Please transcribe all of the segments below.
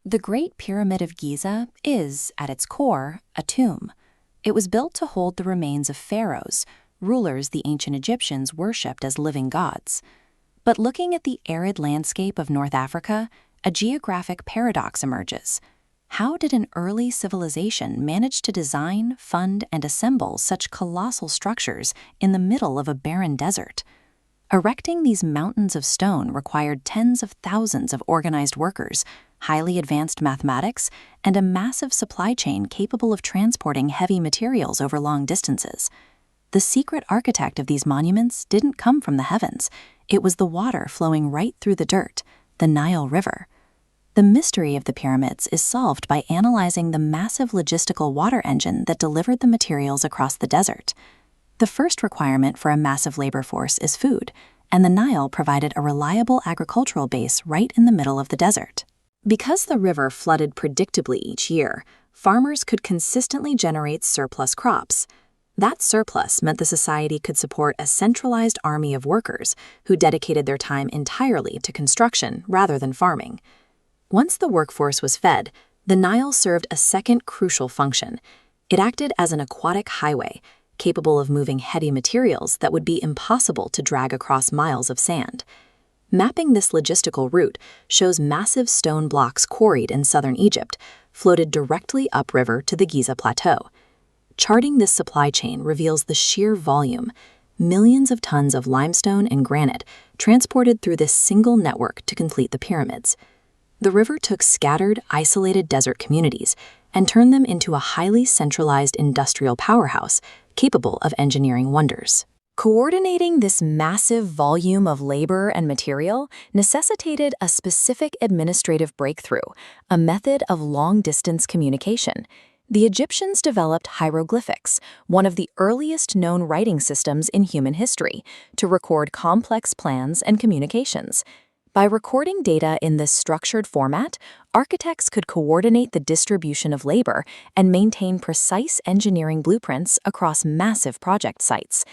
The Great Pyramid of Giza is, at its core, a tomb. It was built to hold the remains of pharaohs, rulers the ancient Egyptians worshipped as living gods. But looking at the arid landscape of North Africa, a geographic paradox emerges. How did an early civilization manage to design, fund, and assemble such colossal structures in the middle of a barren desert? Erecting these mountains of stone required tens of thousands of organized workers, highly advanced mathematics, and a massive supply chain capable of transporting heavy materials over long distances. The secret architect of these monuments didn't come from the heavens. It was the water flowing right through the dirt, the Nile River. The mystery of the pyramids is solved by analyzing the massive logistical water engine that delivered the materials across the desert. The first requirement for a massive labor force is food, and the Nile provided a reliable agricultural base right in the middle of the desert. Because the river flooded predictably each year, farmers could consistently generate surplus crops. That surplus meant the society could support a centralized army of workers who dedicated their time entirely to construction rather than farming. Once the workforce was fed, the Nile served a second crucial function. It acted as an aquatic highway, capable of moving heavy materials that would be impossible to drag across miles of sand. Mapping this logistical route shows massive stone blocks quarried in southern Egypt, floated directly upriver to the Giza Plateau. Charting this supply chain reveals the sheer volume, millions of tons of limestone and granite transported through this single network to complete the pyramids. The river took scattered, isolated desert communities and turned them into a highly centralized industrial powerhouse capable of engineering wonders. Coordinating this massive volume of labor and material necessitated a specific administrative breakthrough, a method of long-distance communication. The Egyptians developed hieroglyphics, one of the earliest known writing systems in human history, to record complex plans and communications. By recording data in this structured format, architects could coordinate the distribution of labor and maintain precise engineering blueprints across massive project sites.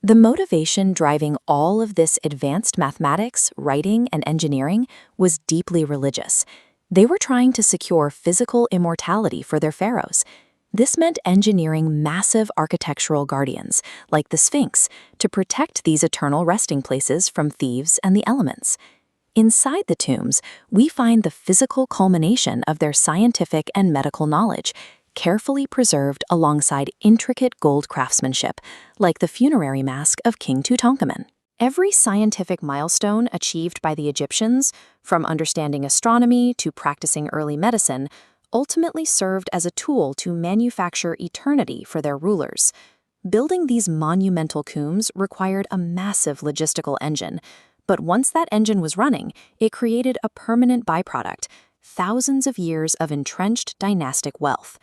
The motivation driving all of this advanced mathematics, writing, and engineering was deeply religious. They were trying to secure physical immortality for their pharaohs. This meant engineering massive architectural guardians, like the Sphinx, to protect these eternal resting places from thieves and the elements. Inside the tombs, we find the physical culmination of their scientific and medical knowledge, carefully preserved alongside intricate gold craftsmanship, like the funerary mask of King Tutankhamun. Every scientific milestone achieved by the Egyptians, from understanding astronomy to practicing early medicine, ultimately served as a tool to manufacture eternity for their rulers. Building these monumental tombs required a massive logistical engine, but once that engine was running, it created a permanent byproduct: thousands of years of entrenched dynastic wealth.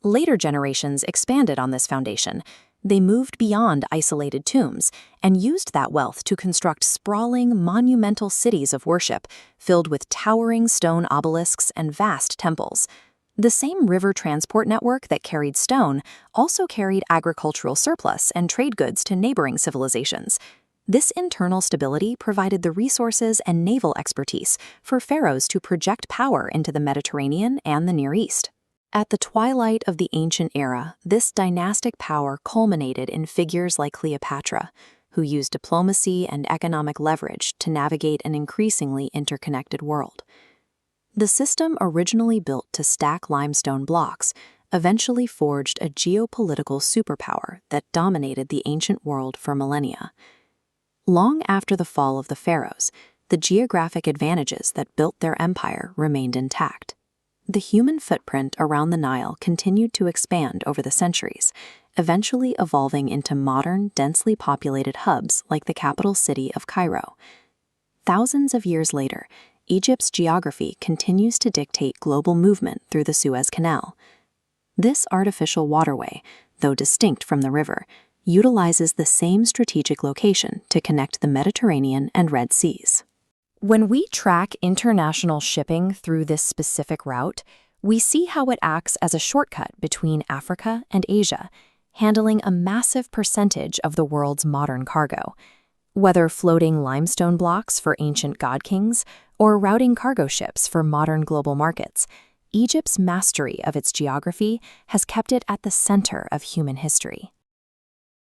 Later generations expanded on this foundation. They moved beyond isolated tombs and used that wealth to construct sprawling, monumental cities of worship filled with towering stone obelisks and vast temples. The same river transport network that carried stone also carried agricultural surplus and trade goods to neighboring civilizations. This internal stability provided the resources and naval expertise for pharaohs to project power into the Mediterranean and the Near East. At the twilight of the ancient era, this dynastic power culminated in figures like Cleopatra, who used diplomacy and economic leverage to navigate an increasingly interconnected world. The system, originally built to stack limestone blocks, eventually forged a geopolitical superpower that dominated the ancient world for millennia. Long after the fall of the pharaohs, the geographic advantages that built their empire remained intact. The human footprint around the Nile continued to expand over the centuries, eventually evolving into modern, densely populated hubs like the capital city of Cairo. Thousands of years later, Egypt's geography continues to dictate global movement through the Suez Canal. This artificial waterway, though distinct from the river, utilizes the same strategic location to connect the Mediterranean and Red Seas. When we track international shipping through this specific route, we see how it acts as a shortcut between Africa and Asia, handling a massive percentage of the world's modern cargo. Whether floating limestone blocks for ancient god kings or routing cargo ships for modern global markets, Egypt's mastery of its geography has kept it at the center of human history.